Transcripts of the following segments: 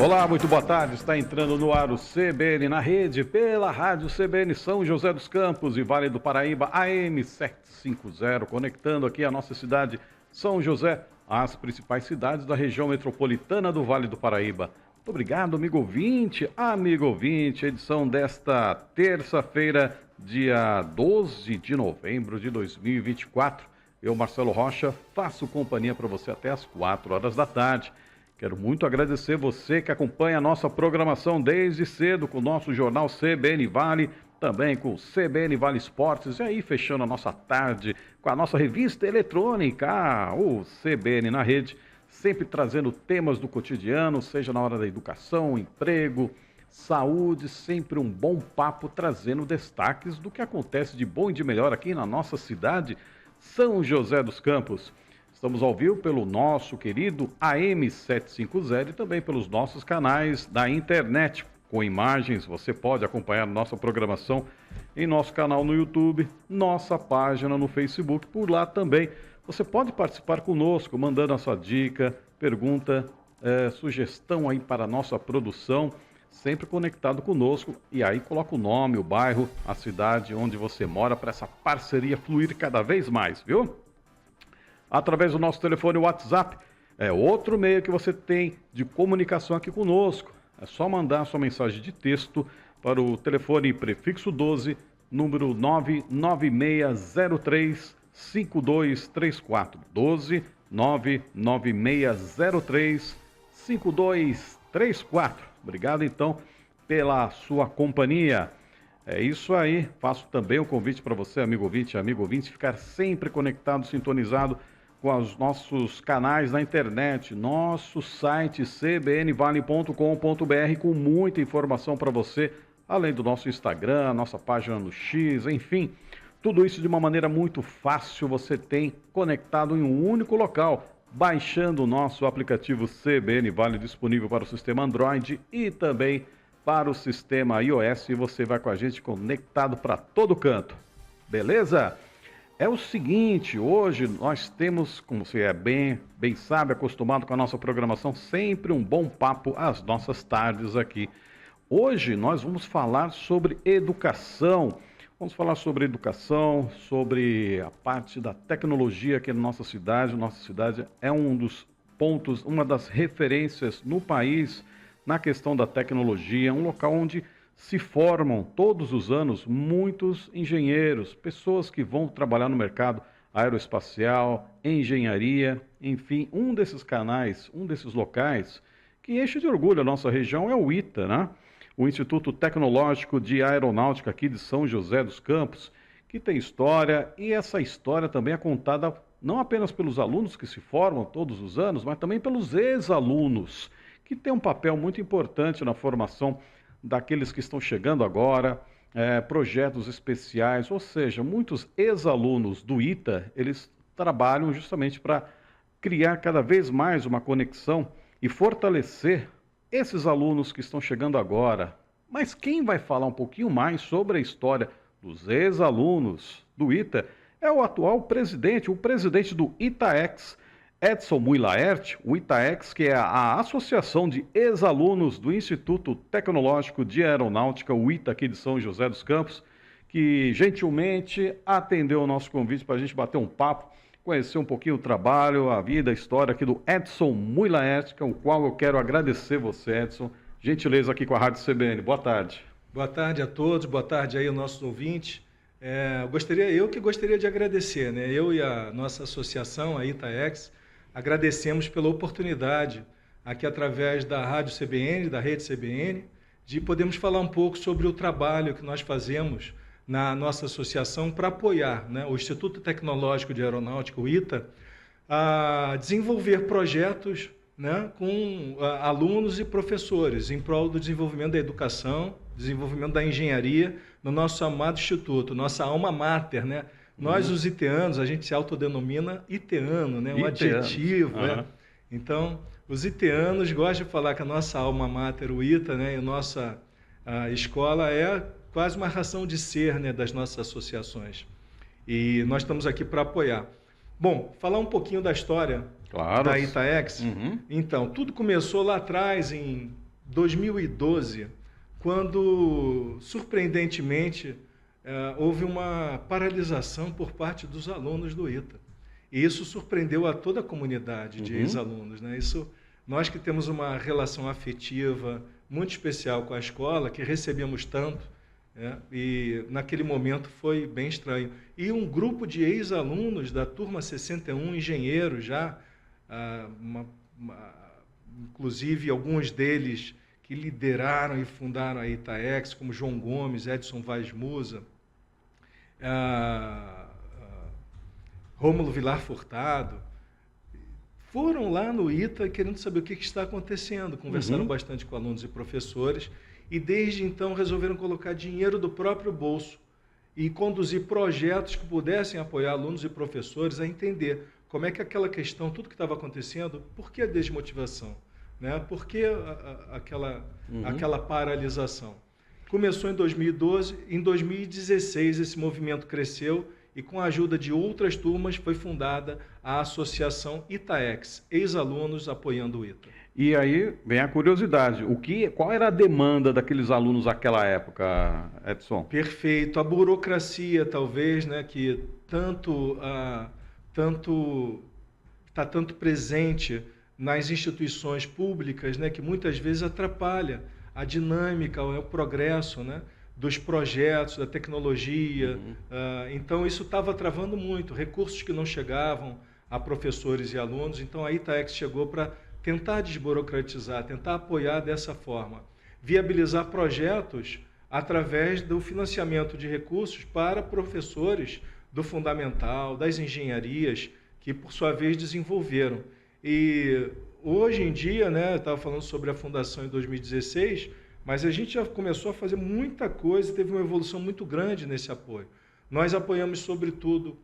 Olá, muito boa tarde. Está entrando no ar o CBN na rede, pela rádio CBN São José dos Campos e Vale do Paraíba, AM 750, conectando aqui a nossa cidade São José às principais cidades da região metropolitana do Vale do Paraíba. Muito obrigado, amigo ouvinte, edição desta terça-feira, dia 12 de novembro de 2024. Eu, Marcelo Rocha, faço companhia para você até às 4 horas da tarde. Quero muito agradecer você que acompanha a nossa programação desde cedo com o nosso jornal CBN Vale, também com o CBN Vale Esportes, e aí fechando a nossa tarde com a nossa revista eletrônica, o CBN na Rede, sempre trazendo temas do cotidiano, seja na hora da educação, emprego, saúde, sempre um bom papo trazendo destaques do que acontece de bom e de melhor aqui na nossa cidade, São José dos Campos. Estamos ao vivo pelo nosso querido AM 750 e também pelos nossos canais da internet. Com imagens, você pode acompanhar nossa programação em nosso canal no YouTube, nossa página no Facebook. Por lá também você pode participar conosco, mandando a sua dica, pergunta, sugestão aí para a nossa produção, sempre conectado conosco. E aí coloca o nome, o bairro, a cidade onde você mora para essa parceria fluir cada vez mais, viu? Através do nosso telefone WhatsApp, é outro meio que você tem de comunicação aqui conosco. É só mandar sua mensagem de texto para o telefone prefixo 12, número 99603-5234. 12 99603-5234. Obrigado, então, pela sua companhia. É isso aí. Faço também um convite para você, amigo ouvinte, ficar sempre conectado, sintonizado com os nossos canais na internet, nosso site cbnvale.com.br, com muita informação para você, além do nosso Instagram, nossa página no X, enfim, tudo isso de uma maneira muito fácil, você tem conectado em um único local, baixando o nosso aplicativo CBN Vale, disponível para o sistema Android e também para o sistema iOS, e você vai com a gente conectado para todo canto, beleza? É o seguinte, hoje nós temos, como você bem sabe, acostumado com a nossa programação, sempre um bom papo às nossas tardes aqui. Hoje nós vamos falar sobre educação. Vamos falar sobre educação, sobre a parte da tecnologia aqui na nossa cidade. Nossa cidade é um dos pontos, uma das referências no país na questão da tecnologia, um local onde se formam todos os anos muitos engenheiros, pessoas que vão trabalhar no mercado aeroespacial, engenharia, enfim, um desses canais, um desses locais que enche de orgulho a nossa região é o ITA, né? O Instituto Tecnológico de Aeronáutica aqui de São José dos Campos, que tem história, e essa história também é contada não apenas pelos alunos que se formam todos os anos, mas também pelos ex-alunos, que tem um papel muito importante na formação daqueles que estão chegando agora, projetos especiais, ou seja, muitos ex-alunos do ITA, eles trabalham justamente para criar cada vez mais uma conexão e fortalecer esses alunos que estão chegando agora. Mas quem vai falar um pouquinho mais sobre a história dos ex-alunos do ITA é o atual presidente, o presidente do ITAEX, Edson Mui Laerte, o ITAEX, que é a Associação de Ex-Alunos do Instituto Tecnológico de Aeronáutica, o ITA aqui de São José dos Campos, que gentilmente atendeu o nosso convite para a gente bater um papo, conhecer um pouquinho o trabalho, a vida, a história aqui do Edson Mui Laerte, com o qual eu quero agradecer você, Edson, gentileza aqui com a Rádio CBN. Boa tarde. Boa tarde a todos, boa tarde aí aos nossos ouvintes. Eu gostaria de agradecer, né? Eu e a nossa associação, a ITAEX, agradecemos pela oportunidade, aqui através da Rádio CBN, da Rede CBN, de podermos falar um pouco sobre o trabalho que nós fazemos na nossa associação para apoiar, né, o Instituto Tecnológico de Aeronáutica, o ITA, a desenvolver projetos, né, com alunos e professores em prol do desenvolvimento da educação, desenvolvimento da engenharia no nosso amado instituto, nossa alma mater, né? Nós, os iteanos, a gente se autodenomina iteano, né? Um adjetivo, né? Então, os iteanos gostam de falar que a nossa alma mater, o ITA, né? E a nossa escola é quase uma razão de ser, né? Das nossas associações. E nós estamos aqui para apoiar. Bom, falar um pouquinho da história da ITAEX. Então, tudo começou lá atrás, em 2012, quando, surpreendentemente, houve uma paralisação por parte dos alunos do ITA. E isso surpreendeu a toda a comunidade de ex-alunos, né? Nós que temos uma relação afetiva muito especial com a escola, que recebemos tanto, e naquele momento foi bem estranho. E um grupo de ex-alunos da turma 61, engenheiros já, inclusive alguns deles que lideraram e fundaram a Itaex, como João Gomes, Edson Vaz Musa, Rômulo Vilar Furtado, foram lá no ITA querendo saber o que está acontecendo, conversaram bastante com alunos e professores, e desde então resolveram colocar dinheiro do próprio bolso e conduzir projetos que pudessem apoiar alunos e professores a entender como é que aquela questão, tudo que estava acontecendo, por que a desmotivação? Né? Por que aquela paralisação? Começou em 2012, em 2016 esse movimento cresceu e com a ajuda de outras turmas foi fundada a Associação Itaex, ex-alunos apoiando o ITA. E aí vem a curiosidade, qual era a demanda daqueles alunos naquela época, Edson? Perfeito, a burocracia talvez, né, que está tanto presente nas instituições públicas, né, que muitas vezes atrapalha a dinâmica, o progresso, né, dos projetos, da tecnologia. Então, isso estava travando muito, recursos que não chegavam a professores e alunos. Então, a Itaex chegou para tentar desburocratizar, tentar apoiar dessa forma, viabilizar projetos através do financiamento de recursos para professores do fundamental, das engenharias, que, por sua vez, desenvolveram. E hoje em dia, né, eu estava falando sobre a fundação em 2016, mas a gente já começou a fazer muita coisa, teve uma evolução muito grande nesse apoio. Nós apoiamos, sobretudo,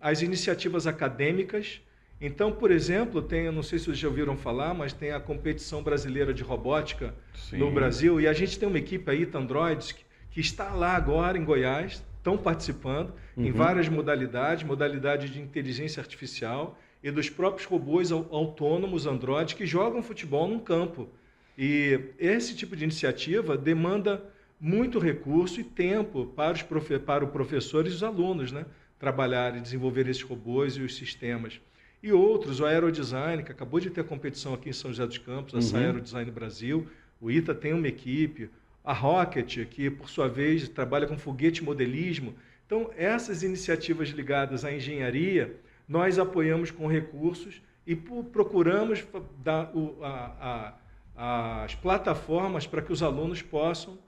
as iniciativas acadêmicas. Então, por exemplo, não sei se vocês já ouviram falar, mas tem a competição brasileira de robótica no Brasil, e a gente tem uma equipe aí, Androids, que está lá agora em Goiás, estão participando em várias modalidades de inteligência artificial e dos próprios robôs autônomos Android que jogam futebol num campo. E esse tipo de iniciativa demanda muito recurso e tempo para os professores e os alunos, né, trabalhar e desenvolver esses robôs e os sistemas. E outros, o Aerodesign, que acabou de ter a competição aqui em São José dos Campos, essa Aerodesign Brasil, o ITA tem uma equipe, a Rocket, que por sua vez trabalha com foguete modelismo. Então, essas iniciativas ligadas à engenharia, nós apoiamos com recursos e procuramos dar as plataformas para que os alunos possam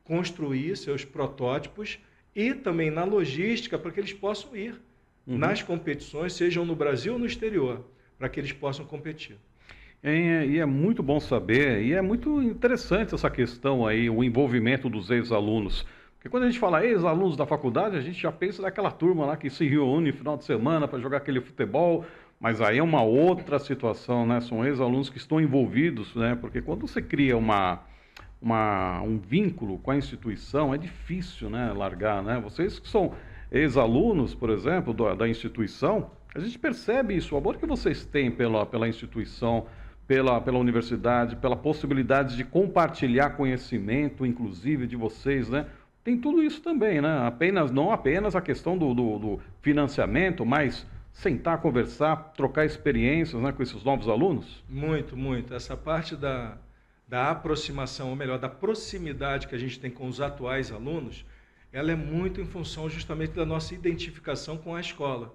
construir seus protótipos e também na logística para que eles possam ir nas competições, sejam no Brasil ou no exterior, para que eles possam competir. E é muito bom saber, e é muito interessante essa questão aí, o envolvimento dos ex-alunos. Porque quando a gente fala ex-alunos da faculdade, a gente já pensa naquela turma lá que se reúne no final de semana para jogar aquele futebol, mas aí é uma outra situação, né? São ex-alunos que estão envolvidos, né? Porque quando você cria um vínculo com a instituição, é difícil, né, largar, né? Vocês que são ex-alunos, por exemplo, da instituição, a gente percebe isso, o amor que vocês têm pela instituição, pela universidade, pela possibilidade de compartilhar conhecimento, inclusive de vocês, né? Tem tudo isso também, né? Não apenas a questão do financiamento, mas sentar, conversar, trocar experiências, né, com esses novos alunos? Muito, muito. Essa parte da aproximação, ou melhor, da proximidade que a gente tem com os atuais alunos, ela é muito em função justamente da nossa identificação com a escola.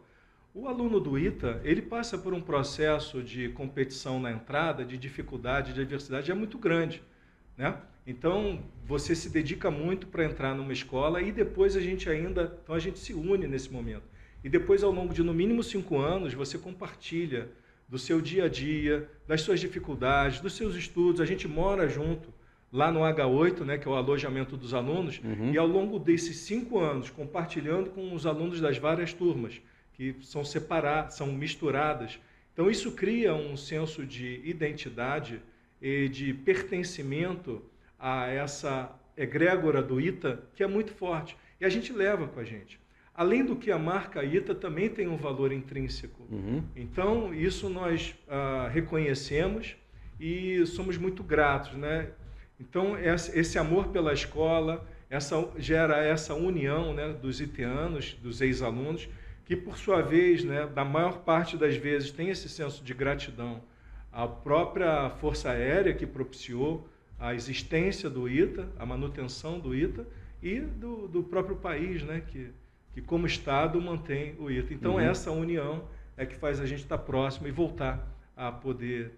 O aluno do ITA, ele passa por um processo de competição na entrada, de dificuldade, de adversidade, é muito grande, né? Então, você se dedica muito para entrar numa escola e depois a gente se une nesse momento. E depois, ao longo de, no mínimo, 5 anos, você compartilha do seu dia a dia, das suas dificuldades, dos seus estudos. A gente mora junto lá no H8, né, que é o alojamento dos alunos, e ao longo desses 5 anos, compartilhando com os alunos das várias turmas, que são separadas, são misturadas. Então, isso cria um senso de identidade e de pertencimento a essa egrégora do ITA, que é muito forte. E a gente leva com a gente. Além do que a marca ITA também tem um valor intrínseco. Então, isso nós reconhecemos e somos muito gratos, né? Então, esse amor pela escola, gera essa união, né, dos iteanos, dos ex-alunos, que, por sua vez, né, da maior parte das vezes, tem esse senso de gratidão à própria Força Aérea que propiciou a existência do ITA, a manutenção do ITA, e do próprio país, né, que como Estado mantém o ITA. Então, essa união é que faz a gente estar próximo e voltar a poder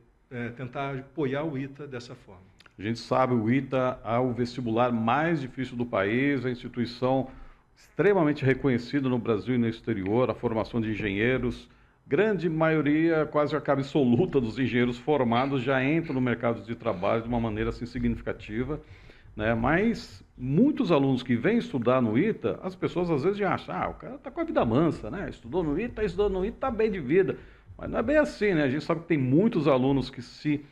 tentar apoiar o ITA dessa forma. A gente sabe, o ITA é o vestibular mais difícil do país, a instituição extremamente reconhecida no Brasil e no exterior, a formação de engenheiros, grande maioria, quase a absoluta dos engenheiros formados já entram no mercado de trabalho de uma maneira assim significativa, né? Mas muitos alunos que vêm estudar no ITA, as pessoas às vezes já acham, o cara está com a vida mansa, né? Estudou no ITA, está bem de vida. Mas não é bem assim, né? A gente sabe que tem muitos alunos que se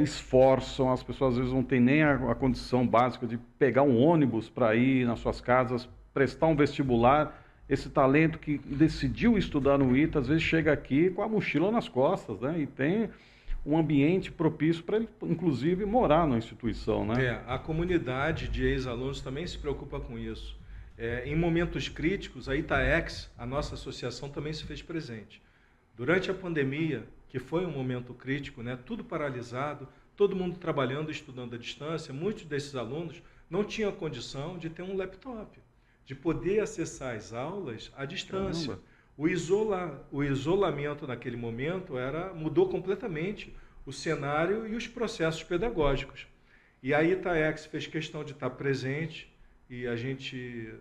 esforçam, as pessoas às vezes não têm nem a condição básica de pegar um ônibus para ir nas suas casas, prestar um vestibular. Esse talento que decidiu estudar no ITA, às vezes chega aqui com a mochila nas costas, né? E tem um ambiente propício para ele, inclusive, morar na instituição, né? A comunidade de ex-alunos também se preocupa com isso. Em momentos críticos, a ITAEX, a nossa associação, também se fez presente. Durante a pandemia, que foi um momento crítico, né? Tudo paralisado, todo mundo trabalhando e estudando à distância, muitos desses alunos não tinham condição de ter um laptop, de poder acessar as aulas à distância. O isolamento naquele momento mudou completamente o cenário e os processos pedagógicos. E a ITAEX fez questão de estar presente e a gente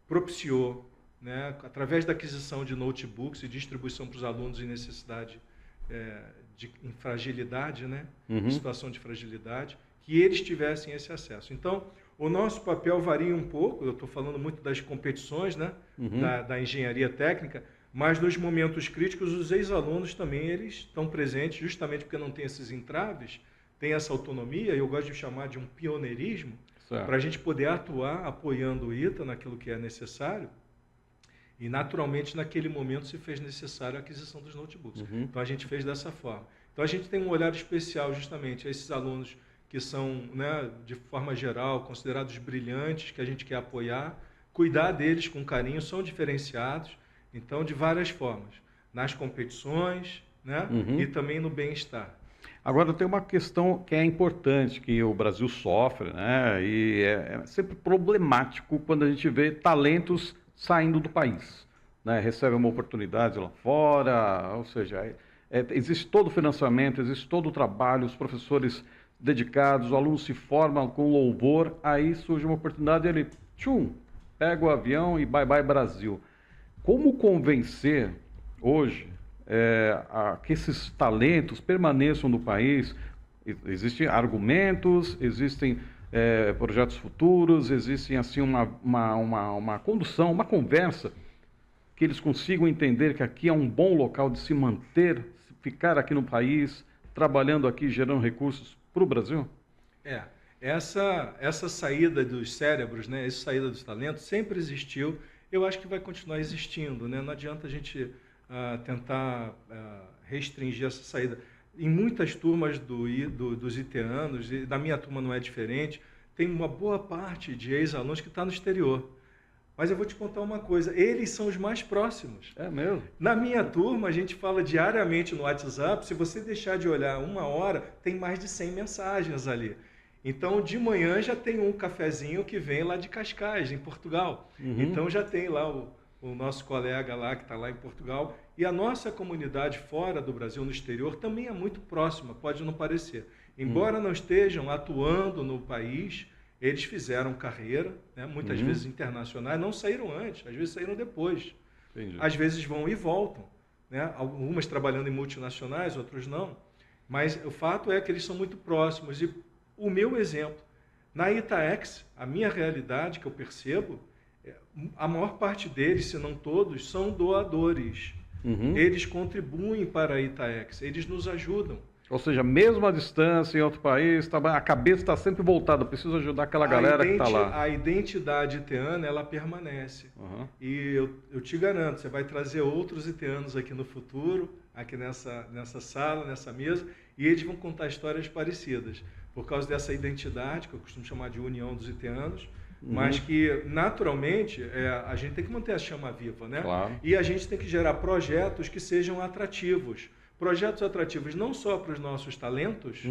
propiciou, né, através da aquisição de notebooks e distribuição para os alunos em necessidade em fragilidade, né, situação de fragilidade, que eles tivessem esse acesso. Então, o nosso papel varia um pouco, eu estou falando muito das competições, né, da engenharia técnica, mas nos momentos críticos os ex-alunos também eles estão presentes, justamente porque não tem esses entraves, tem essa autonomia, e eu gosto de chamar de um pioneirismo, para a gente poder atuar apoiando o ITA naquilo que é necessário. E, naturalmente, naquele momento se fez necessária a aquisição dos notebooks. Então, a gente fez dessa forma. Então, a gente tem um olhar especial, justamente, a esses alunos que são, né, de forma geral, considerados brilhantes, que a gente quer apoiar, cuidar deles com carinho, são diferenciados, então, de várias formas. Nas competições, né, e também no bem-estar. Agora, tem uma questão que é importante, que o Brasil sofre, né, e é sempre problemático quando a gente vê talentos saindo do país, né? Recebe uma oportunidade lá fora, ou seja, existe todo o financiamento, existe todo o trabalho, os professores dedicados, os alunos se formam com louvor, aí surge uma oportunidade, ele pega o avião e bye Brasil. Como convencer hoje que esses talentos permaneçam no país? Existem argumentos, existem projetos futuros, existem assim uma condução, uma conversa que eles consigam entender que aqui é um bom local de se manter, ficar aqui no país, trabalhando aqui, gerando recursos para o Brasil? Essa saída dos cérebros, né, essa saída dos talentos sempre existiu, eu acho que vai continuar existindo, né? Não adianta a gente tentar restringir essa saída. Em muitas turmas dos iteanos, e da minha turma não é diferente, tem uma boa parte de ex-alunos que está no exterior. Mas eu vou te contar uma coisa, eles são os mais próximos. É mesmo? Na minha turma, a gente fala diariamente no WhatsApp, se você deixar de olhar 1 hora, tem mais de 100 mensagens ali. Então, de manhã já tem um cafezinho que vem lá de Cascais, em Portugal. Então, já tem lá o nosso colega lá, que está lá em Portugal. E a nossa comunidade fora do Brasil, no exterior, também é muito próxima, pode não parecer. Embora não estejam atuando no país, eles fizeram carreira, né, muitas vezes internacionais, não saíram antes, às vezes saíram depois. Entendi. Às vezes vão e voltam, né? Algumas trabalhando em multinacionais, outros não. Mas o fato é que eles são muito próximos. E o meu exemplo, na ITAEX, a minha realidade que eu percebo, a maior parte deles, se não todos, são doadores. Eles contribuem para a ITAEX, eles nos ajudam. Ou seja, mesmo à distância, em outro país, a cabeça está sempre voltada, preciso ajudar aquela galera que está lá. A identidade iteana, ela permanece. E eu te garanto, você vai trazer outros iteanos aqui no futuro, aqui nessa sala, nessa mesa, e eles vão contar histórias parecidas, por causa dessa identidade, que eu costumo chamar de união dos iteanos, mas que, naturalmente, a gente tem que manter a chama viva, né? Claro. E a gente tem que gerar projetos que sejam atrativos. Projetos atrativos não só para os nossos talentos,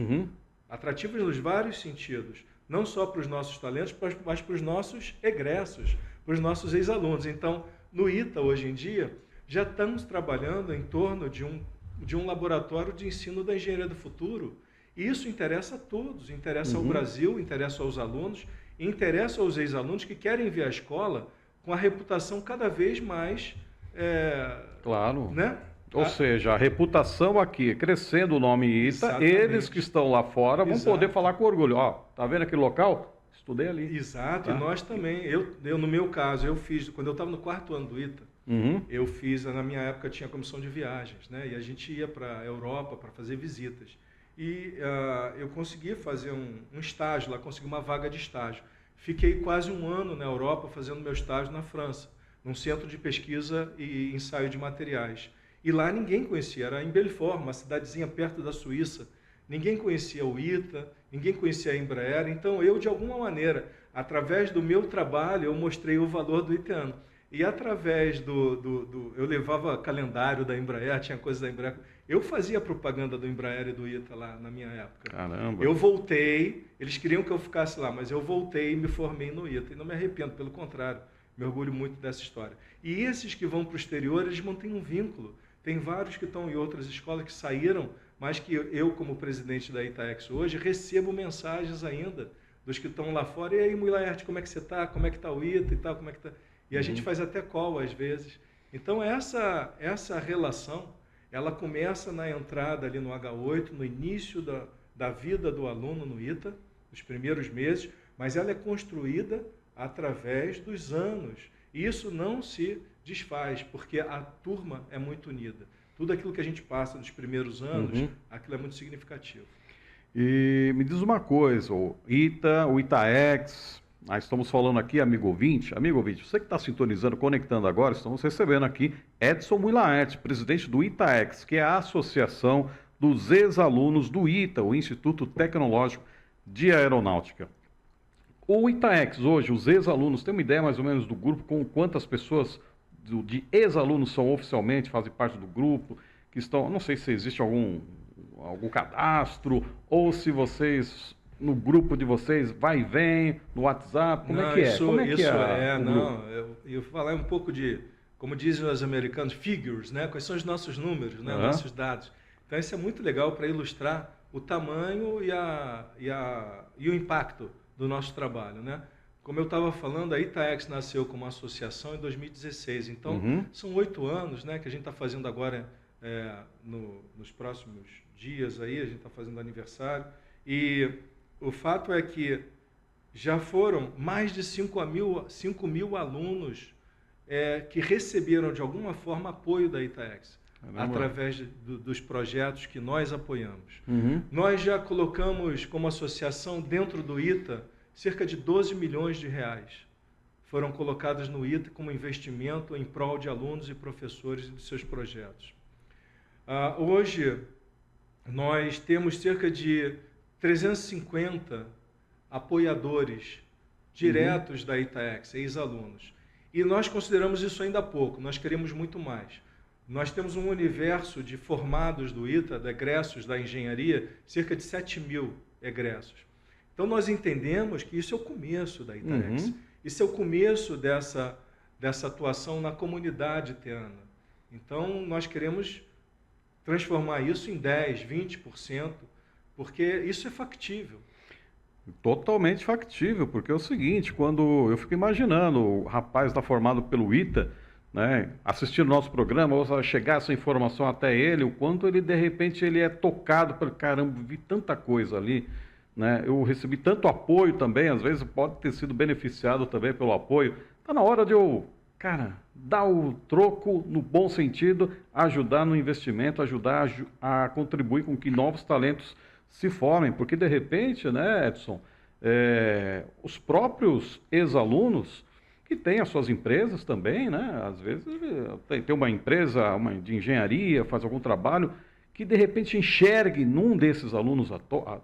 atrativos nos vários sentidos, não só para os nossos talentos, mas para os nossos egressos, para os nossos ex-alunos. Então, no ITA, hoje em dia, já estamos trabalhando em torno de um laboratório de ensino da engenharia do futuro. E isso interessa a todos, interessa ao Brasil, interessa aos alunos, interessa aos ex-alunos que querem vir à escola com a reputação cada vez mais... claro. Né? Ou seja, a reputação aqui, crescendo o nome ITA, Exatamente. Eles que estão lá fora vão poder falar com orgulho. Ó, tá vendo aquele local? Estudei ali. Exato, tá? E nós também. Eu, no meu caso, eu fiz, quando eu estava no 4º ano do ITA, eu fiz, na minha época tinha comissão de viagens, né? E a gente ia para a Europa para fazer visitas. E eu consegui fazer um estágio lá, consegui uma vaga de estágio. Fiquei quase um ano na Europa fazendo meu estágio na França, num centro de pesquisa e ensaio de materiais. E lá ninguém conhecia, era em Belfort, uma cidadezinha perto da Suíça. Ninguém conhecia o ITA, ninguém conhecia a Embraer. Então eu, de alguma maneira, através do meu trabalho, eu mostrei o valor do iteano. E através eu levava calendário da Embraer, tinha coisa da Embraer. Eu fazia propaganda do Embraer e do ITA lá na minha época. Caramba! Eu voltei, eles queriam que eu ficasse lá, mas eu voltei e me formei no ITA. E não me arrependo, pelo contrário, me orgulho muito dessa história. E esses que vão para o exterior, eles mantêm um vínculo. Tem vários que estão em outras escolas que saíram, mas que eu, como presidente da Itaex hoje, recebo mensagens ainda dos que estão lá fora. E aí, Mulaerte, como é que você está? Como é que está o ITA e tal? Como é que tá? E a gente faz até call às vezes. Então, essa relação, ela começa na entrada ali no H8, no início da vida do aluno no ITA, nos primeiros meses, mas ela é construída através dos anos. E isso não se desfaz, porque a turma é muito unida. Tudo aquilo que a gente passa nos primeiros anos, aquilo é muito significativo. E me diz uma coisa, o ITA, o Itaex, nós estamos falando aqui, amigo ouvinte, você que está sintonizando, conectando agora, estamos recebendo aqui Edson Mulaerte, presidente do Itaex, que é a associação dos ex-alunos do ITA, o Instituto Tecnológico de Aeronáutica. O Itaex hoje, os ex-alunos, tem uma ideia mais ou menos do grupo, com quantas pessoas de ex-alunos são oficialmente, fazem parte do grupo, que estão, não sei se existe algum cadastro, ou se vocês, no grupo de vocês, vai e vem, no WhatsApp, como é que é? Como é que eu vou falar um pouco de, como dizem os americanos, figures, né? Quais são os nossos números, né? Nossos dados. Então isso é muito legal para ilustrar o tamanho e o impacto do nosso trabalho, né? Como eu estava falando, a Itaex nasceu como associação em 2016, então são 8 anos, né, que a gente está fazendo agora, nos próximos dias, aí, a gente está fazendo aniversário, e o fato é que já foram mais de 5 mil alunos que receberam de alguma forma apoio da Itaex, através dos projetos que nós apoiamos. Nós já colocamos como associação dentro do ITA cerca de 12 milhões de reais foram colocados no ITA como investimento em prol de alunos e professores e de seus projetos. Hoje, nós temos cerca de 350 apoiadores diretos da Itaex, ex-alunos. E nós consideramos isso ainda pouco, nós queremos muito mais. Nós temos um universo de formados do ITA, de egressos da engenharia, cerca de 7 mil egressos. Então, nós entendemos que isso é o começo da Itaex. Isso é o começo dessa atuação na comunidade iteana. Então, nós queremos transformar isso em 10%, 20%, porque isso é factível. Totalmente factível, porque é o seguinte, quando eu fico imaginando, o rapaz está formado pelo ITA, né, assistindo o nosso programa, ou chegar essa informação até ele, o quanto ele, de repente, ele é tocado pelo caramba, vi tanta coisa ali, né? Eu recebi tanto apoio também, às vezes pode ter sido beneficiado também pelo apoio. Está na hora de eu dar o troco no bom sentido, ajudar no investimento, ajudar a contribuir com que novos talentos se formem, porque de repente, né, Edson, os próprios ex-alunos que têm as suas empresas também, né, às vezes tem uma empresa de engenharia, faz algum trabalho, que de repente enxergue num desses alunos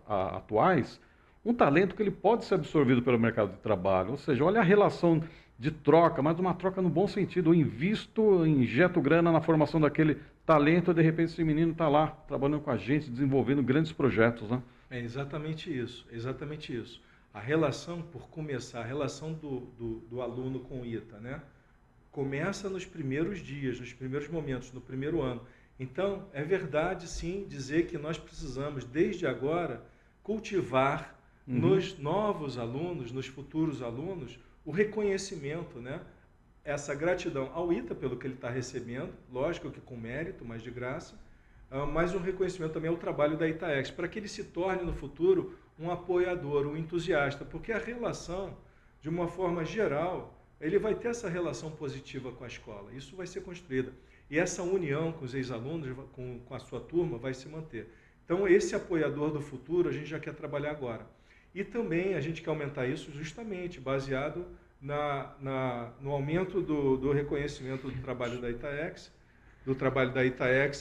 atuais um talento que ele pode ser absorvido pelo mercado de trabalho. Ou seja, olha a relação de troca, mas uma troca no bom sentido. Eu injeto grana na formação daquele talento e de repente esse menino está lá trabalhando com a gente, desenvolvendo grandes projetos, né? É exatamente isso, exatamente isso. A relação, por começar, a relação do aluno com o ITA, né? Começa nos primeiros dias, nos primeiros momentos, no primeiro ano. Então, é verdade, sim, dizer que nós precisamos, desde agora, cultivar nos novos alunos, nos futuros alunos, o reconhecimento, né? Essa gratidão ao ITA pelo que ele está recebendo, lógico que com mérito, mas de graça, mas um reconhecimento também ao trabalho da Itaex, para que ele se torne no futuro um apoiador, um entusiasta, porque a relação, de uma forma geral, ele vai ter essa relação positiva com a escola, isso vai ser construída. E essa união com os ex-alunos, com a sua turma, vai se manter. Então, esse apoiador do futuro, a gente já quer trabalhar agora. E também a gente quer aumentar isso justamente baseado no aumento do reconhecimento do trabalho da Itaex,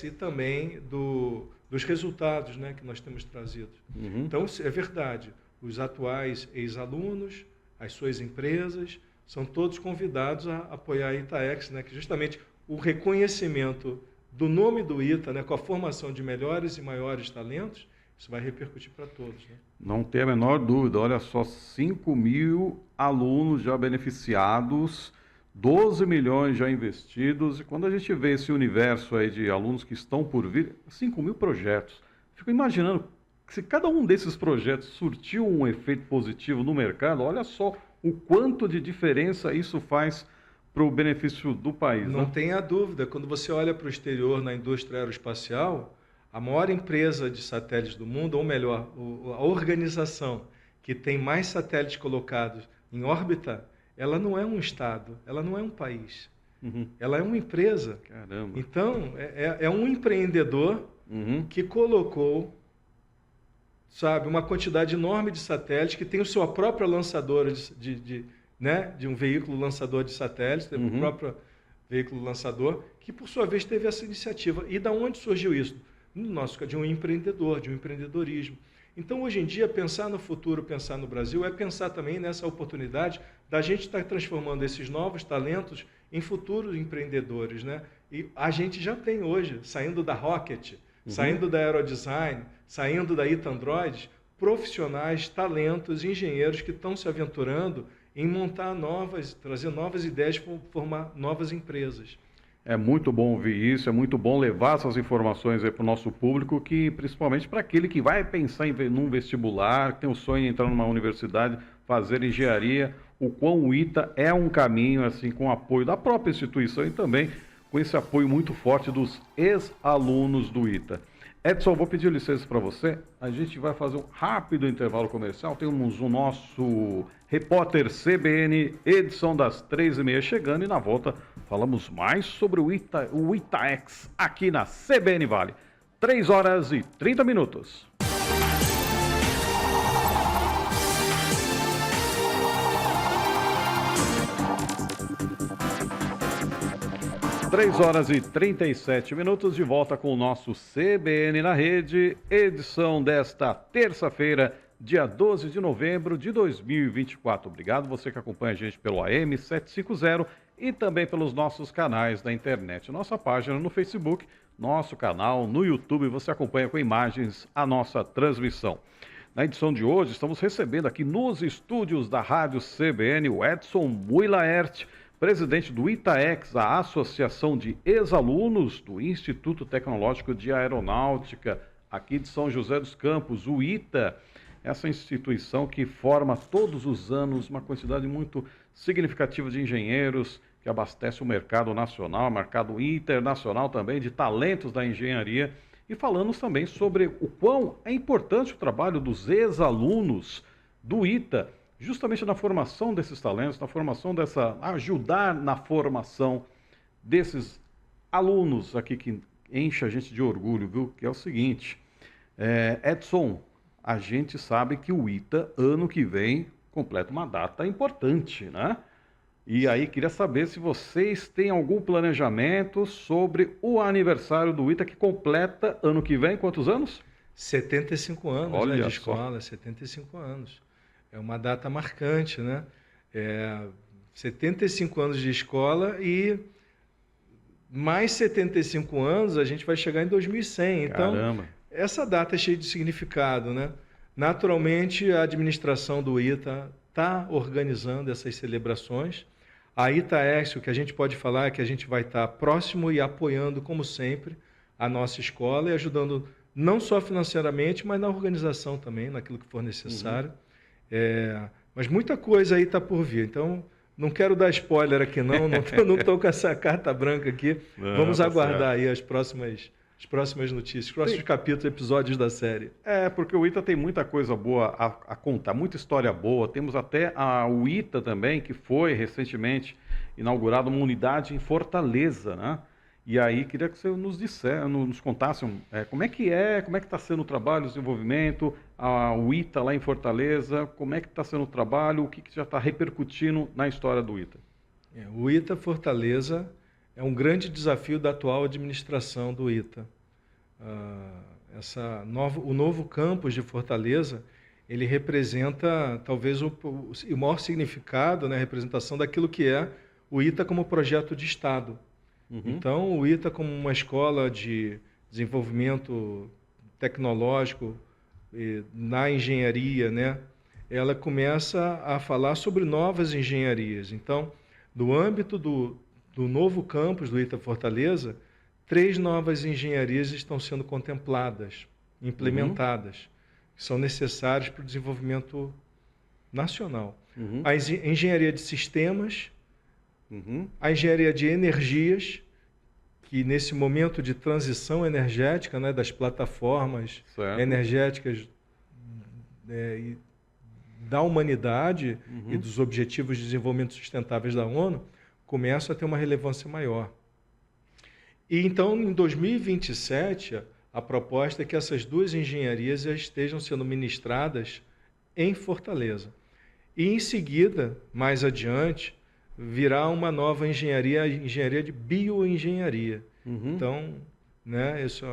e também dos resultados, né, que nós temos trazido. Então, é verdade, os atuais ex-alunos, as suas empresas, são todos convidados a apoiar a Itaex, né, que justamente o reconhecimento do nome do ITA, né, com a formação de melhores e maiores talentos, isso vai repercutir para todos, né? Não tem a menor dúvida. Olha só, 5 mil alunos já beneficiados, 12 milhões já investidos. E quando a gente vê esse universo aí de alunos que estão por vir, 5 mil projetos. Fico imaginando que se cada um desses projetos surtiu um efeito positivo no mercado, olha só o quanto de diferença isso faz para o benefício do país. Não né? tenha dúvida. Quando você olha para o exterior na indústria aeroespacial, a maior empresa de satélites do mundo, ou melhor, a organização que tem mais satélites colocados em órbita, ela não é um estado, ela não é um país, ela é uma empresa. Caramba. Então, é um empreendedor que colocou, sabe, uma quantidade enorme de satélites, que tem a sua própria lançadora de um veículo lançador de satélites, tem o próprio veículo lançador, que por sua vez teve essa iniciativa. E da onde surgiu isso? No nosso caso, de um empreendedor, de um empreendedorismo. Então, hoje em dia, pensar no futuro, pensar no Brasil, é pensar também nessa oportunidade da gente estar transformando esses novos talentos em futuros empreendedores, né? E a gente já tem hoje, saindo da Rocket, saindo da Aerodesign, saindo da Ita Android, profissionais, talentos, engenheiros que estão se aventurando em montar trazer novas ideias para formar novas empresas. É muito bom ouvir isso, é muito bom levar essas informações para o nosso público, que principalmente para aquele que vai pensar num vestibular, que tem o sonho de entrar numa universidade, fazer engenharia, o quão o ITA é um caminho, assim, com o apoio da própria instituição e também com esse apoio muito forte dos ex-alunos do ITA. Edson, vou pedir licença para você, a gente vai fazer um rápido intervalo comercial, temos o nosso repórter CBN, edição das 3h30 chegando, e na volta falamos mais sobre o Itaex aqui na CBN Vale. 3h30. 3h37, de volta com o nosso CBN na Rede, edição desta terça-feira, dia 12 de novembro de 2024. Obrigado você que acompanha a gente pelo AM 750 e também pelos nossos canais da internet. Nossa página no Facebook, nosso canal no YouTube, você acompanha com imagens a nossa transmissão. Na edição de hoje, estamos recebendo aqui nos estúdios da Rádio CBN o Edson Mui-Laerte, presidente do Itaex, a Associação de Ex-Alunos do Instituto Tecnológico de Aeronáutica, aqui de São José dos Campos, o ITA, essa instituição que forma todos os anos uma quantidade muito significativa de engenheiros, que abastece o mercado nacional, mercado internacional também, de talentos da engenharia. E falamos também sobre o quão é importante o trabalho dos ex-alunos do ITA, justamente na formação desses talentos, na formação ajudar na formação desses alunos aqui que enche a gente de orgulho, viu? Que é o seguinte, Edson, a gente sabe que o ITA, ano que vem, completa uma data importante, né? E aí, queria saber se vocês têm algum planejamento sobre o aniversário do ITA, que completa ano que vem, quantos anos? 75 anos, né, Olha de só. escola, 75 anos. É uma data marcante, né? 75 anos de escola e mais 75 anos a gente vai chegar em 2100. Então, Caramba. essa data é cheia de significado, né? Naturalmente, a administração do ITA está organizando essas celebrações. A ITAEX, o que a gente pode falar é que a gente vai estar próximo e apoiando, como sempre, a nossa escola e ajudando não só financeiramente, mas na organização também, naquilo que for necessário. Mas muita coisa aí está por vir. Então, não quero dar spoiler aqui, não estou com essa carta branca aqui. Não, Vamos tá aguardar certo. aí as próximas notícias, os próximos capítulos, episódios da série. Porque o ITA tem muita coisa boa a contar, muita história boa. Temos até o ITA também, que foi recentemente inaugurado uma unidade em Fortaleza, né? E aí queria que você nos contasse como é que está sendo o trabalho, o desenvolvimento, o ITA lá em Fortaleza, como é que está sendo o trabalho, o que já está repercutindo na história do ITA. O ITA Fortaleza é um grande desafio da atual administração do ITA. O novo campus de Fortaleza, ele representa talvez o maior significado, né, a representação daquilo que é o ITA como projeto de Estado. Então, o ITA como uma escola de desenvolvimento tecnológico na engenharia, né, ela começa a falar sobre novas engenharias. Então, no âmbito do novo campus do ITA Fortaleza, 3 novas engenharias estão sendo contempladas, implementadas, que são necessárias para o desenvolvimento nacional. A engenharia de sistemas, a engenharia de energias, que nesse momento de transição energética, né, das plataformas energéticas da humanidade e dos Objetivos de Desenvolvimento Sustentáveis da ONU, começam a ter uma relevância maior. E então, em 2027, a proposta é que essas 2 engenharias já estejam sendo ministradas em Fortaleza. E em seguida, mais adiante, virá uma nova engenharia, a engenharia de bioengenharia. Então, né, isso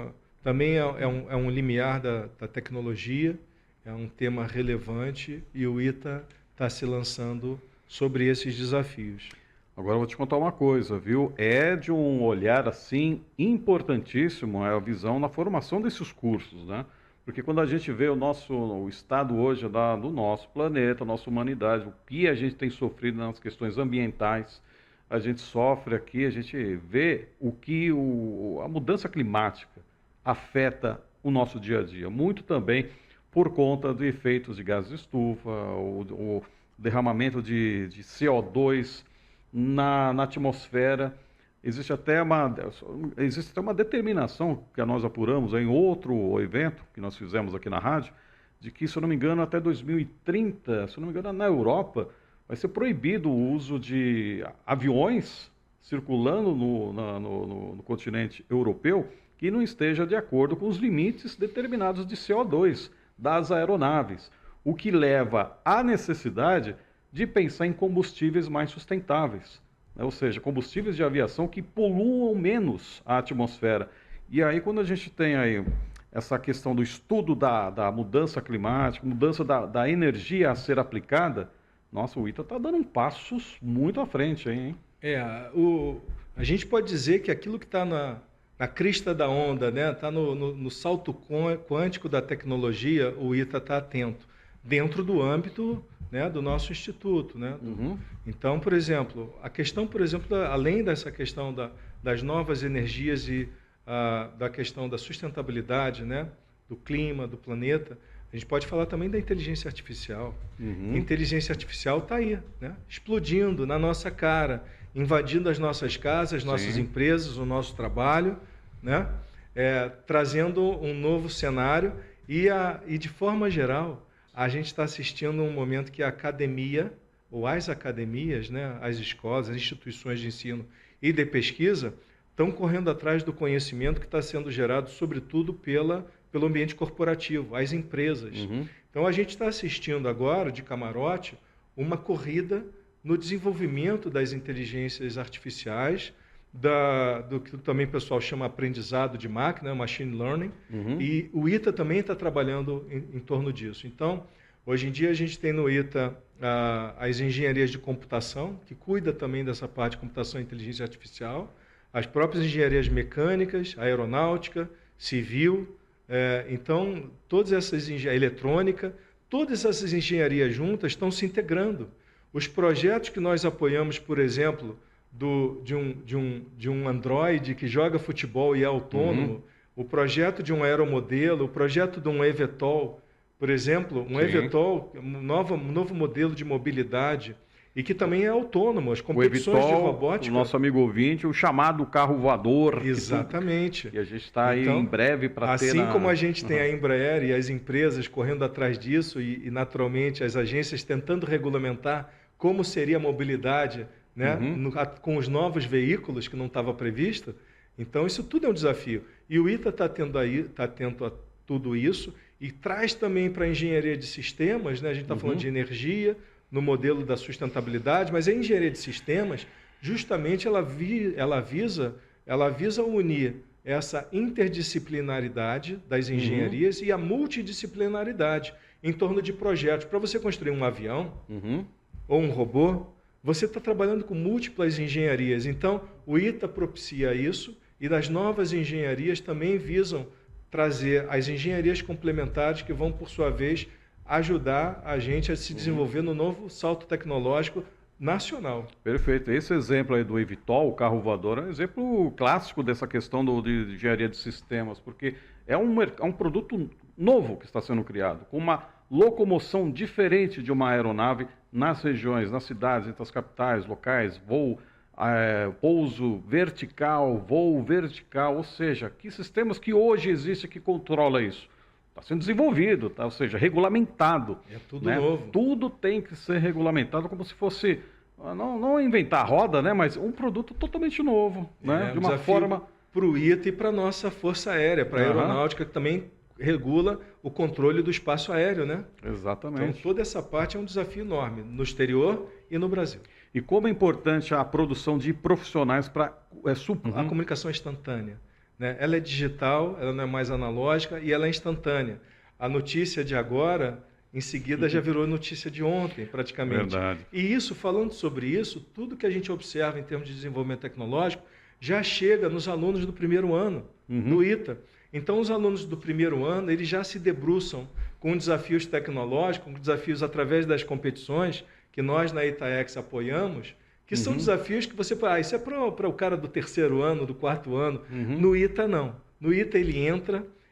também é um limiar da tecnologia, é um tema relevante e o ITA está se lançando sobre esses desafios. Agora eu vou te contar uma coisa, viu? É de um olhar, assim, importantíssimo a visão na formação desses cursos, né? Porque quando a gente vê o estado hoje do nosso planeta, nossa humanidade, o que a gente tem sofrido nas questões ambientais, a gente sofre aqui, a gente vê o que a mudança climática afeta o nosso dia a dia. Muito também por conta de efeitos de gases de estufa, o derramamento de CO2 na atmosfera. Existe até uma determinação que nós apuramos em outro evento que nós fizemos aqui na rádio, de que, se eu não me engano, até 2030, se eu não me engano, na Europa, vai ser proibido o uso de aviões circulando no continente europeu que não esteja de acordo com os limites determinados de CO2 das aeronaves, o que leva à necessidade de pensar em combustíveis mais sustentáveis, né? Ou seja, combustíveis de aviação que poluam menos a atmosfera. E aí, quando a gente tem aí essa questão do estudo da mudança climática, mudança da energia a ser aplicada, nossa, o ITA está dando passos muito à frente, hein? A gente pode dizer que aquilo que está na crista da onda, né, está no salto quântico da tecnologia, o ITA está atento, dentro do âmbito, né, do nosso instituto, né? Então, por exemplo, além dessa questão das novas energias e da questão da sustentabilidade, né, do clima, do planeta, a gente pode falar também da inteligência artificial. A inteligência artificial está aí, né, explodindo na nossa cara, invadindo as nossas casas, nossas empresas, o nosso trabalho, né, trazendo um novo cenário e de forma geral, a gente está assistindo um momento que a academia, ou as academias, né, as escolas, as instituições de ensino e de pesquisa estão correndo atrás do conhecimento que está sendo gerado, sobretudo, pelo ambiente corporativo, as empresas. Então, a gente está assistindo agora, de camarote, uma corrida no desenvolvimento das inteligências artificiais, do que também o pessoal chama aprendizado de máquina, machine learning, e o ITA também está trabalhando em torno disso. Então, hoje em dia a gente tem no ITA as engenharias de computação, que cuida também dessa parte de computação e inteligência artificial, as próprias engenharias mecânicas, aeronáutica, civil, então todas essas eletrônica, todas essas engenharias juntas estão se integrando. Os projetos que nós apoiamos, por exemplo, de um Android que joga futebol e é autônomo, o projeto de um aeromodelo, o projeto de um eVTOL, por exemplo, um eVTOL, um novo modelo de mobilidade, e que também é autônomo, as competições o eVTOL, de robótica. O nosso amigo ouvinte, o chamado carro voador. Exatamente. E a gente está aí em breve para ter... Assim como a gente tem a Embraer e as empresas correndo atrás disso, e naturalmente as agências tentando regulamentar como seria a mobilidade, né, com os novos veículos que não estava previsto, então isso tudo é um desafio. E o ITA está atento a tudo isso e traz também para a engenharia de sistemas, né, a gente está falando de energia, no modelo da sustentabilidade, mas a engenharia de sistemas, justamente ela visa unir essa interdisciplinaridade das engenharias e a multidisciplinaridade em torno de projetos. Para você construir um avião ou um robô, você está trabalhando com múltiplas engenharias. Então, o ITA propicia isso e as novas engenharias também visam trazer as engenharias complementares que vão, por sua vez, ajudar a gente a se desenvolver no novo salto tecnológico nacional. Perfeito. Esse exemplo aí do eVTOL, o carro voador, é um exemplo clássico dessa questão de engenharia de sistemas, porque é um produto novo que está sendo criado, com uma locomoção diferente de uma aeronave nas regiões, nas cidades, entre as capitais, locais, pouso vertical, voo vertical, ou seja, que sistemas que hoje existem que controla isso? Está sendo desenvolvido, ou seja, regulamentado. É tudo novo. Tudo tem que ser regulamentado como se fosse, não inventar a roda, né, mas um produto totalmente novo, né, de uma forma... Para o ITA e para a nossa Força Aérea, para a aeronáutica, que também regula o controle do espaço aéreo, né? Exatamente. Então, toda essa parte é um desafio enorme, no exterior e no Brasil. E como é importante a produção de profissionais para... A comunicação instantânea. Né? Ela é digital, ela não é mais analógica e ela é instantânea. A notícia de agora, em seguida, já virou notícia de ontem, praticamente. Verdade. E isso, falando sobre isso, tudo que a gente observa em termos de desenvolvimento tecnológico já chega nos alunos do primeiro ano, do ITA. Então, os alunos do primeiro ano, eles já se debruçam com desafios tecnológicos, com desafios através das competições que nós na ITAEX apoiamos, que são desafios que você fala, isso é para o cara do terceiro ano, do quarto ano. No ITA, não. No ITA,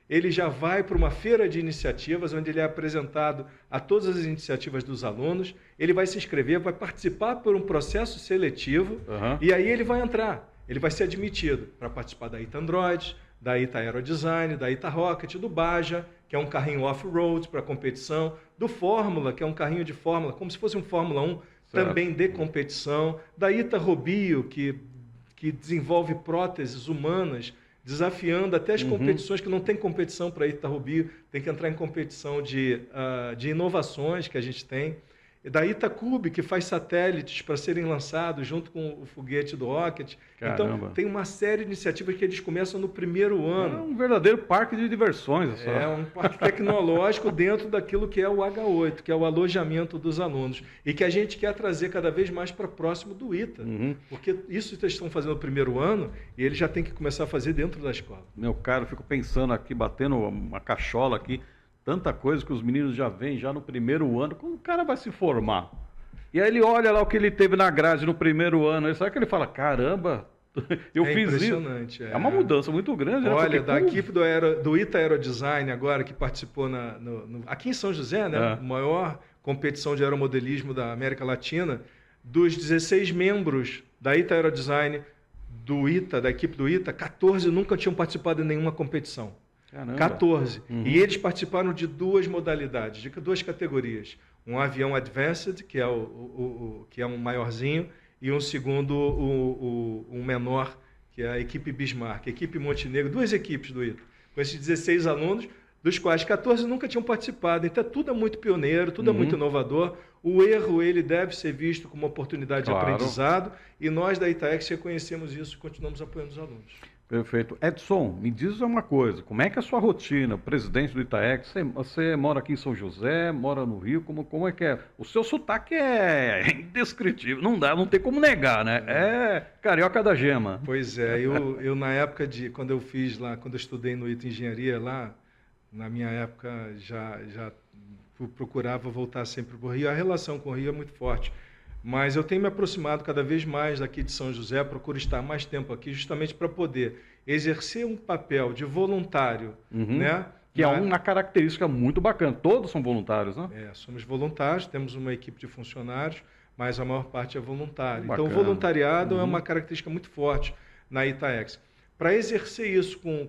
ele já vai para uma feira de iniciativas, onde ele é apresentado a todas as iniciativas dos alunos, ele vai se inscrever, vai participar por um processo seletivo, e aí ele vai entrar, ele vai ser admitido para participar da ITA Android, da ITA Aerodesign, da ITA Rocket, do Baja, que é um carrinho off-road para competição, do Fórmula, que é um carrinho de Fórmula, como se fosse um Fórmula 1, também de competição, da ITA Robio, que desenvolve próteses humanas, desafiando até as competições que não tem competição para ITA Robio, tem que entrar em competição de inovações que a gente tem. Da Itacube, que faz satélites para serem lançados junto com o foguete do Rocket. Caramba. Então, tem uma série de iniciativas que eles começam no primeiro ano. É um verdadeiro parque de diversões. É um parque tecnológico dentro daquilo que é o H8, que é o alojamento dos alunos. E que a gente quer trazer cada vez mais para próximo do ITA. Porque isso eles estão fazendo no primeiro ano e eles já têm que começar a fazer dentro da escola. Meu caro, eu fico pensando aqui, batendo uma cachola aqui, tanta coisa que os meninos já veem já no primeiro ano. Como o cara vai se formar? E aí ele olha lá o que ele teve na grade no primeiro ano. Aí sabe que ele fala, caramba, eu fiz isso. Impressionante. É uma mudança muito grande. Olha, da equipe do ITA Aerodesign agora, que participou aqui em São José, né? A maior competição de aeromodelismo da América Latina, dos 16 membros da ITA Aerodesign, da equipe do ITA, 14 nunca tinham participado de nenhuma competição. Caramba. 14. E eles participaram de duas modalidades, de duas categorias. Um avião Advanced, que é um maiorzinho, e um segundo, um menor, que é a equipe Bismarck, a equipe Montenegro, 2 equipes do ITA, com esses 16 alunos, dos quais 14 nunca tinham participado. Então, tudo é muito pioneiro, tudo é muito inovador. O erro, ele deve ser visto como uma oportunidade de aprendizado, e nós da Itaex reconhecemos isso e continuamos apoiando os alunos. Perfeito. Edson, me diz uma coisa, como é que é a sua rotina, presidente do Itaex? Você mora aqui em São José, mora no Rio, como é que é? O seu sotaque é indescritível, não tem como negar, né? É carioca da gema. Pois é, eu na época quando eu fiz lá, quando eu estudei no ITA Engenharia lá, na minha época já procurava voltar sempre para o Rio, a relação com o Rio é muito forte. Mas eu tenho me aproximado cada vez mais daqui de São José, procuro estar mais tempo aqui justamente para poder exercer um papel de voluntário, né? Que é uma característica muito bacana. Todos são voluntários, né? Somos voluntários, temos uma equipe de funcionários, mas a maior parte é voluntário. Bacana. Então, o voluntariado é uma característica muito forte na Itaex. Para exercer isso com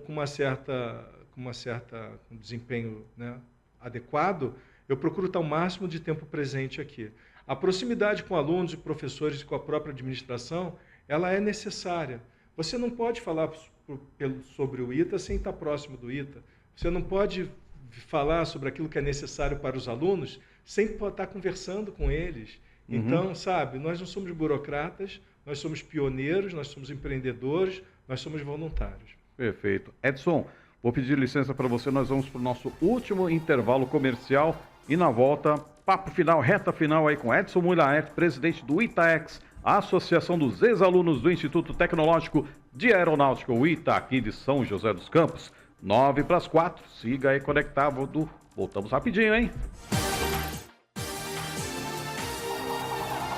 um desempenho, né, adequado, eu procuro estar o máximo de tempo presente aqui. A proximidade com alunos e professores e com a própria administração, ela é necessária. Você não pode falar sobre o ITA sem estar próximo do ITA. Você não pode falar sobre aquilo que é necessário para os alunos sem estar conversando com eles. Então, sabe, nós não somos burocratas, nós somos pioneiros, nós somos empreendedores, nós somos voluntários. Perfeito. Edson, vou pedir licença para você, nós vamos para o nosso último intervalo comercial e na volta, papo final, reta final aí com Edson Mulaert, presidente do Itaex, a Associação dos Ex-Alunos do Instituto Tecnológico de Aeronáutica, o ITA, aqui de São José dos Campos. 3:55, siga aí conectado, voltamos rapidinho, hein?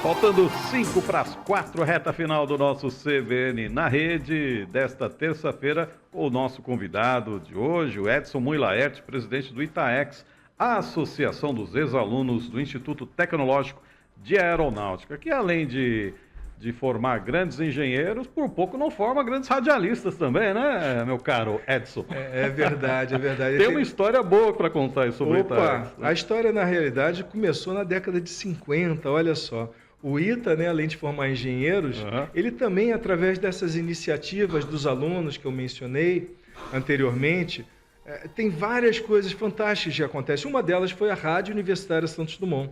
Faltando 3:55, reta final do nosso CBN na rede desta terça-feira, com o nosso convidado de hoje, o Edson Mulaert, presidente do Itaex, a Associação dos Ex-Alunos do Instituto Tecnológico de Aeronáutica, que além de formar grandes engenheiros, por pouco não forma grandes radialistas também, né, meu caro Edson? É verdade, é verdade. Tem uma história boa para contar aí sobre o Itaex. A história, na realidade, começou na década de 50, olha só. O ITA, né, além de formar engenheiros, ele também, através dessas iniciativas dos alunos que eu mencionei anteriormente, tem várias coisas fantásticas que acontecem. Uma delas foi a Rádio Universitária Santos Dumont.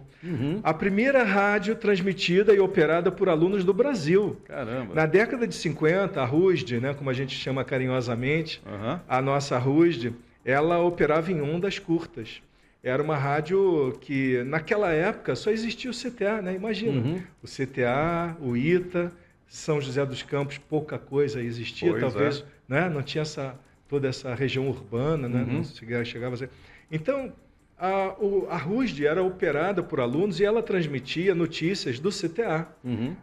A primeira rádio transmitida e operada por alunos do Brasil. Caramba! Na década de 50, a RUSD, né, como a gente chama carinhosamente, a nossa RUSD, ela operava em ondas curtas. Era uma rádio que, naquela época, só existia o CTA, né? Imagina, o CTA, o ITA, São José dos Campos, pouca coisa existia, talvez, né? Não tinha toda essa região urbana, né? Não chegava a ser. Então, a RUSD era operada por alunos e ela transmitia notícias do CTA.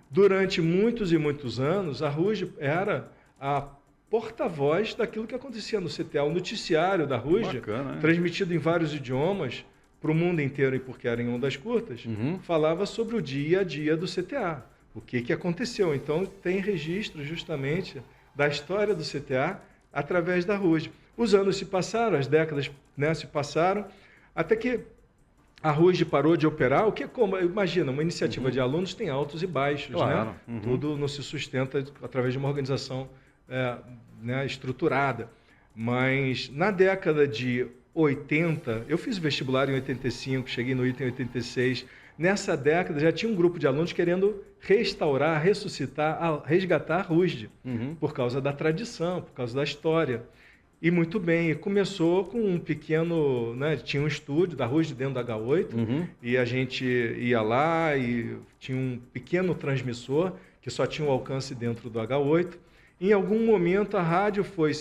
Durante muitos e muitos anos, a RUSD era a porta-voz daquilo que acontecia no CTA, o noticiário da RUSD, transmitido em vários idiomas para o mundo inteiro, e porque era em ondas curtas, falava sobre o dia a dia do CTA, o que aconteceu. Então, tem registro justamente da história do CTA através da RUSD. Os anos se passaram, as décadas, né, se passaram, até que a RUSD parou de operar, o que é como, imagina, uma iniciativa de alunos tem altos e baixos, né? Tudo não se sustenta através de uma organização né, estruturada. Mas na década de 80, eu fiz vestibular em 85, cheguei no ITA em 86. Nessa década já tinha um grupo de alunos querendo restaurar, ressuscitar, resgatar a RUSD, por causa da tradição, por causa da história. E muito bem, começou com um pequeno, né, tinha um estúdio da RUSD dentro da H8, e a gente ia lá e tinha um pequeno transmissor que só tinha o alcance dentro do H8. Em algum momento a rádio foi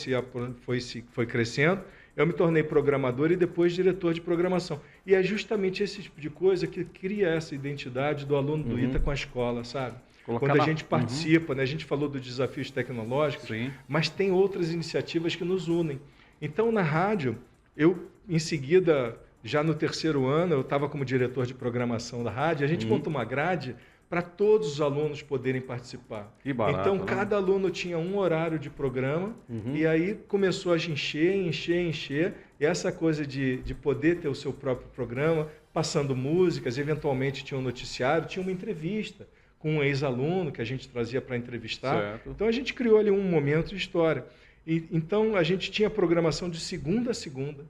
crescendo, eu me tornei programador e depois diretor de programação. E é justamente esse tipo de coisa que cria essa identidade do aluno do ITA com a escola, sabe? Quando a gente participa, né? A gente falou dos desafios tecnológicos, mas tem outras iniciativas que nos unem. Então, na rádio, eu, em seguida, já no terceiro ano, eu estava como diretor de programação da rádio, a gente montou uma grade para todos os alunos poderem participar. Que barato, então, cada aluno tinha um horário de programa, e aí começou a encher, e essa coisa de poder ter o seu próprio programa, passando músicas, eventualmente tinha um noticiário, tinha uma entrevista com um ex-aluno que a gente trazia para entrevistar. Certo. Então a gente criou ali um momento de história. Então a gente tinha programação de segunda a segunda,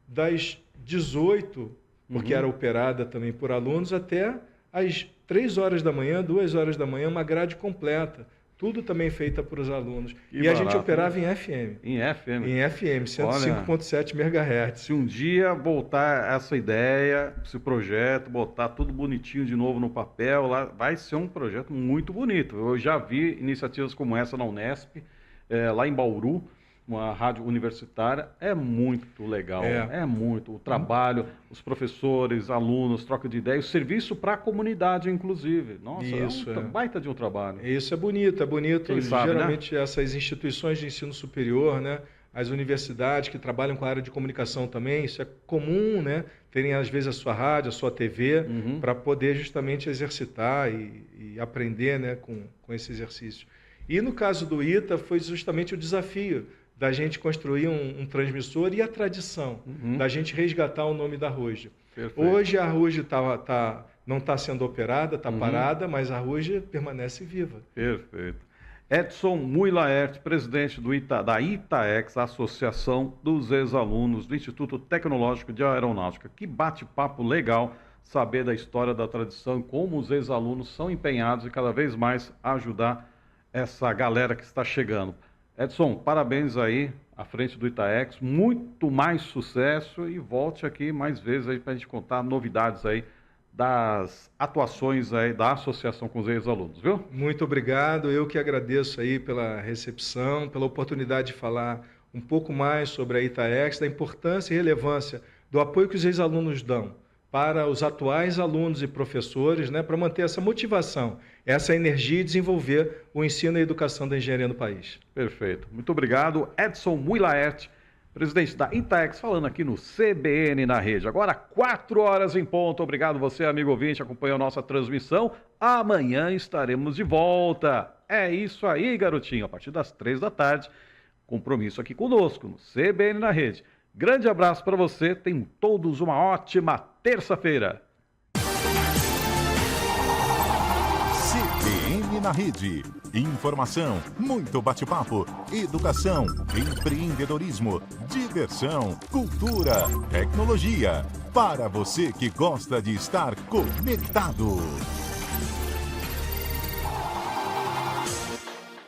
das 18, porque era operada também por alunos, até às 3 horas da manhã, 2 horas da manhã, uma grade completa. Tudo também feita por os alunos. E a gente operava em FM. Em FM? Em FM, 105.7 MHz. Se um dia voltar essa ideia, esse projeto, botar tudo bonitinho de novo no papel, lá, vai ser um projeto muito bonito. Eu já vi iniciativas como essa na Unesp, lá em Bauru, uma rádio universitária. É muito legal, é muito. O trabalho, os professores, alunos, troca de ideias, serviço para a comunidade, inclusive. Nossa, isso, é um baita de um trabalho. Isso é bonito, é bonito. Quem sabe, geralmente, né? Essas instituições de ensino superior, né? As universidades que trabalham com a área de comunicação também, isso é comum, né? Terem, às vezes, a sua rádio, a sua TV, para poder justamente exercitar e aprender, né? com esse exercício. E no caso do ITA, foi justamente o desafio da gente construir um transmissor e a tradição da gente resgatar o nome da Ruge. Hoje a Ruge não está sendo operada, está parada, mas a Ruge permanece viva. Perfeito. Edson Mui Laerte, presidente da ITAEX, Associação dos Ex-Alunos do Instituto Tecnológico de Aeronáutica. Que bate-papo legal saber da história da tradição e como os ex-alunos são empenhados e cada vez mais ajudar essa galera que está chegando. Edson, parabéns aí à frente do ITAEX, muito mais sucesso e volte aqui mais vezes aí para a gente contar novidades aí das atuações aí da associação com os ex-alunos, viu? Muito obrigado, eu que agradeço aí pela recepção, pela oportunidade de falar um pouco mais sobre a ITAEX, da importância e relevância do apoio que os ex-alunos dão para os atuais alunos e professores, né, para manter essa motivação, essa energia e desenvolver o ensino e a educação da engenharia no país. Perfeito. Muito obrigado, Edson Mui Laerte, presidente da ITAEX, falando aqui no CBN na Rede. Agora, 4 horas em ponto. Obrigado você, amigo ouvinte, acompanhou a nossa transmissão. Amanhã estaremos de volta. É isso aí, garotinho. A partir das 3 da tarde, compromisso aqui conosco, no CBN na Rede. Grande abraço para você. Tenham todos uma ótima terça-feira. CBN na Rede. Informação, muito bate-papo, educação, empreendedorismo, diversão, cultura, tecnologia. Para você que gosta de estar conectado.